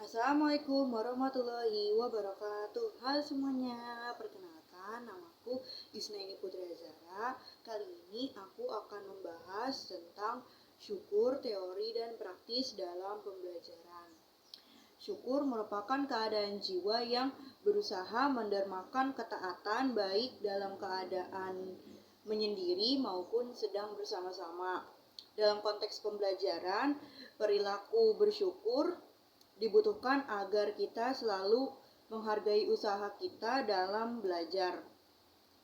Assalamualaikum warahmatullahi wabarakatuh. Halo semuanya, perkenalkan namaku Isnaini Putri Zara. Kali ini aku akan membahas tentang syukur, teori, dan praktis dalam pembelajaran. Syukur merupakan keadaan jiwa yang berusaha mendermakan ketaatan baik dalam keadaan menyendiri maupun sedang bersama-sama. Dalam konteks pembelajaran, perilaku bersyukur dibutuhkan agar kita selalu menghargai usaha kita dalam belajar.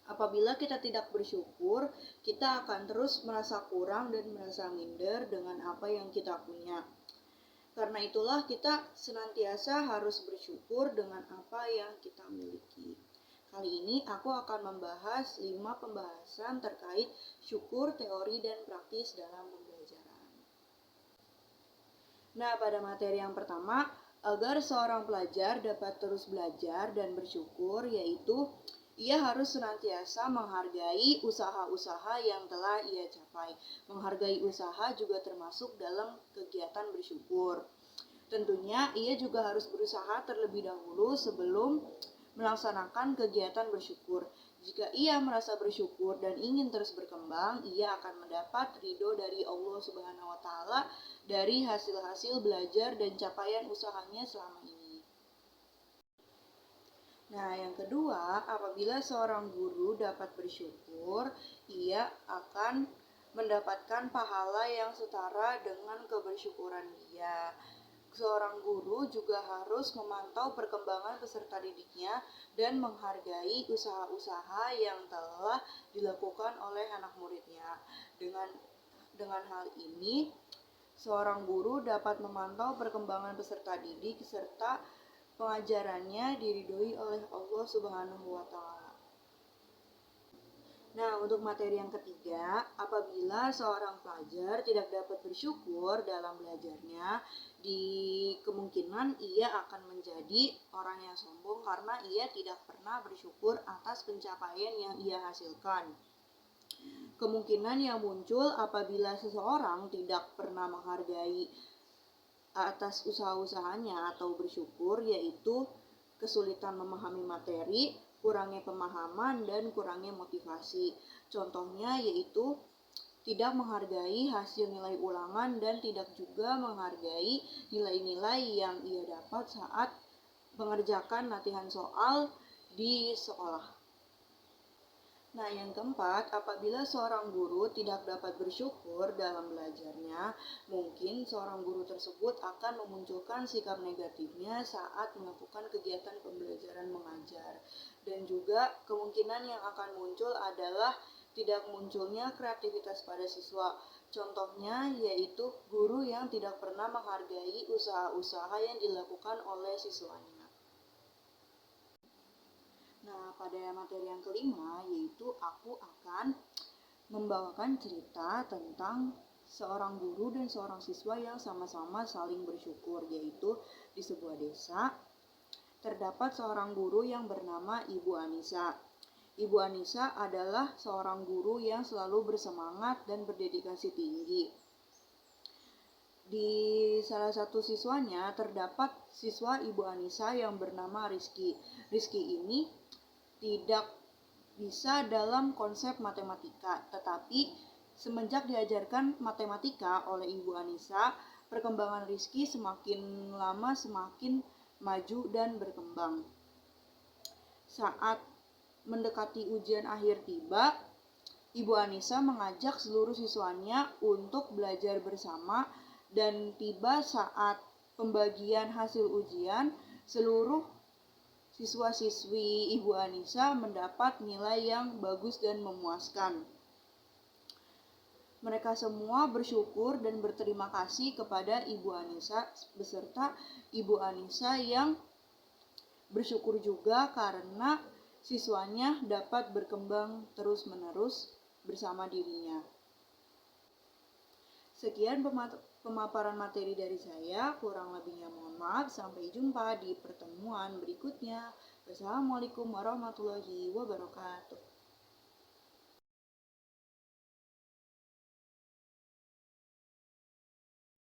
Apabila kita tidak bersyukur, kita akan terus merasa kurang dan merasa minder dengan apa yang kita punya. Karena itulah kita senantiasa harus bersyukur dengan apa yang kita miliki. Kali ini aku akan membahas 5 pembahasan terkait syukur, teori, dan praktis dalam pembelajaran. Nah, pada materi yang pertama, agar seorang pelajar dapat terus belajar dan bersyukur, yaitu ia harus senantiasa menghargai usaha-usaha yang telah ia capai. Menghargai usaha juga termasuk dalam kegiatan bersyukur. Tentunya ia juga harus berusaha terlebih dahulu sebelum melaksanakan kegiatan bersyukur. Jika ia merasa bersyukur dan ingin terus berkembang, ia akan mendapat ridho dari Allah Subhanahu wa Ta'ala dari hasil-hasil belajar dan capaian usahanya selama ini. Nah, yang kedua, apabila seorang guru dapat bersyukur, ia akan mendapatkan pahala yang setara dengan kebersyukuran dia. Seorang guru juga harus memantau perkembangan peserta didiknya dan menghargai usaha-usaha yang telah dilakukan oleh anak muridnya. Dengan hal ini, seorang guru dapat memantau perkembangan peserta didik serta pengajarannya diridhoi oleh Allah Subhanahu wa Ta'ala. Nah, untuk materi yang ketiga, apabila seorang pelajar tidak dapat bersyukur dalam belajarnya, kemungkinan ia akan menjadi orang yang sombong karena ia tidak pernah bersyukur atas pencapaian yang ia hasilkan. Kemungkinan yang muncul apabila seseorang tidak pernah menghargai atas usaha-usahanya atau bersyukur, yaitu kesulitan memahami materi, kurangnya pemahaman, dan kurangnya motivasi. Contohnya yaitu tidak menghargai hasil nilai ulangan dan tidak juga menghargai nilai-nilai yang ia dapat saat mengerjakan latihan soal di sekolah. Nah, yang keempat, apabila seorang guru tidak dapat bersyukur dalam belajarnya, mungkin seorang guru tersebut akan memunculkan sikap negatifnya saat melakukan kegiatan pembelajaran mengajar. Dan juga kemungkinan yang akan muncul adalah tidak munculnya kreativitas pada siswa. Contohnya yaitu guru yang tidak pernah menghargai usaha-usaha yang dilakukan oleh siswanya. Nah, pada materi yang kelima, yaitu aku akan membawakan cerita tentang seorang guru dan seorang siswa yang sama-sama saling bersyukur, yaitu di sebuah desa terdapat seorang guru yang bernama Ibu Anissa. Ibu Anissa adalah seorang guru yang selalu bersemangat dan berdedikasi tinggi. Di salah satu siswanya terdapat siswa Ibu Anissa yang bernama Rizky. Rizky ini tidak bisa dalam konsep matematika, tetapi semenjak diajarkan matematika oleh Ibu Anissa, perkembangan Rizky semakin lama semakin maju dan berkembang. Saat mendekati ujian akhir tiba, Ibu Anissa mengajak seluruh siswanya untuk belajar bersama, dan tiba saat pembagian hasil ujian, seluruh siswa-siswi Ibu Anissa mendapat nilai yang bagus dan memuaskan. Mereka semua bersyukur dan berterima kasih kepada Ibu Anissa beserta Ibu Anissa yang bersyukur juga karena siswanya dapat berkembang terus-menerus bersama dirinya. Sekian pemaparan materi dari saya, kurang lebihnya mohon maaf. Sampai jumpa di pertemuan berikutnya. Wassalamualaikum warahmatullahi wabarakatuh.